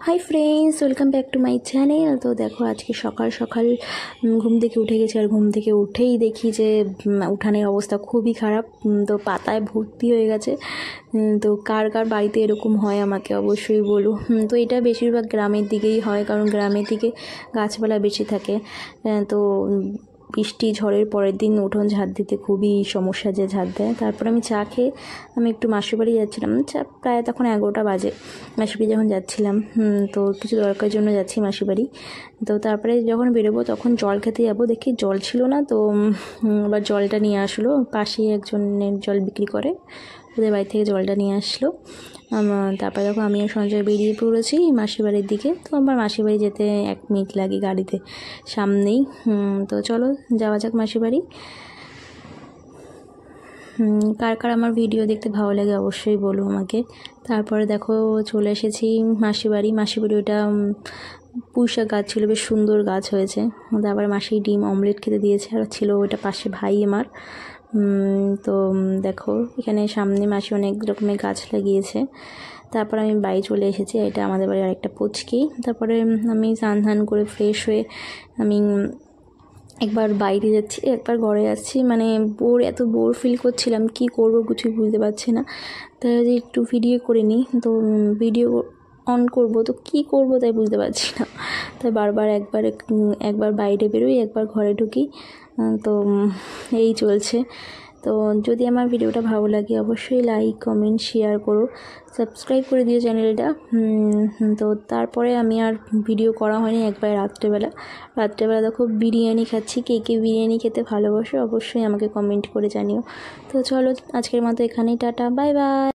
Hi friends, welcome back to my channel. তো দেখো আজকে সকাল সকাল ঘুম থেকে উঠে গেছি, আর ঘুম থেকে উঠেই দেখি যে উঠানের অবস্থা খুবই খারাপ। তো পাতায় ভর্তি হয়ে গেছে। তো কার কার বাড়িতে এরকম হয় আমাকে অবশ্যই বলো। তো এটা বেশিরভাগ গ্রামের দিকেই হয়, কারণ গ্রামের দিকে গাছপালা বেশি থাকে। তো বৃষ্টি ঝড়ের পরের দিন উঠোন ঝাড় দিতে খুবই সমস্যা, যে ঝাড় দেয়। তারপর আমি চা খেয়ে আমি একটু মাসির বাড়ি যাচ্ছিলাম। প্রায় তখন 11টা বাজে। মাসির বাড়ি যখন যাচ্ছিলাম, তো কিছু দরকারের জন্য যাচ্ছি মাসির বাড়ি। তো তারপরে যখন বেরোবো তখন জল খেতে যাবো, দেখি জল ছিল না। তো আবার জলটা নিয়ে আসলো, পাশেই একজনের জল বিক্রি করে, ওদের বাড়ি থেকে জলটা নিয়ে আসলো। তারপরে দেখো আমি আর সঞ্জয় বেরিয়ে পড়েছি মাসির বাড়ির দিকে। তো আমার মাসির বাড়ি যেতে 1 মিনিট লাগে গাড়িতে, সামনেই। তো চলো যাওয়া যাক মাসির বাড়ি। কার কার আমার ভিডিও দেখতে ভালো লাগে অবশ্যই বলো আমাকে। তারপরে দেখো চলে এসেছি মাসির বাড়ি। ওটা পুঁইশাক গাছ ছিল, বেশ সুন্দর গাছ হয়েছে। তারপরে মাসি ডিম অমলেট খেতে দিয়েছে, আর ছিল ওটা পাশে ভাই আমার। তো দেখো এখানে সামনে মাসি অনেক রকমের গাছ লাগিয়েছে। তারপর আমি বাড়ি চলে এসেছি। এটা আমাদের বাড়ির আরেকটা পুচকি। তারপরে আমি স্নান করে ফ্রেশ হয়ে আমি একবার বাইরে যাচ্ছি, একবার ঘরে যাচ্ছি। মানে এত বোর ফিল করছিলাম, কি করব কিছুই বুঝতে পারছি না। তাই একটু ভিডিও করে নিই। তো ভিডিও অন করব, তো কি করব তাই বুঝতে পারছি না। তাই বারবার একবার বাইরে বেরোই, একবার ঘরে ঢুকি। তো এই চলছে। তো যদি আমার ভিডিওটা ভালো লাগে অবশ্যই লাইক, কমেন্ট, শেয়ার করো, সাবস্ক্রাইব করে দিও চ্যানেলটা। তো তারপরে আমি আর ভিডিও করা হয়নি। একবার রাত্রেবেলা দেখো বিরিয়ানি খাচ্ছি। কে বিরিয়ানি খেতে ভালোবাসো অবশ্যই আমাকে কমেন্ট করে জানিও। তো চলো আজকের মতো এখানেই, টাটা, বাই বাই।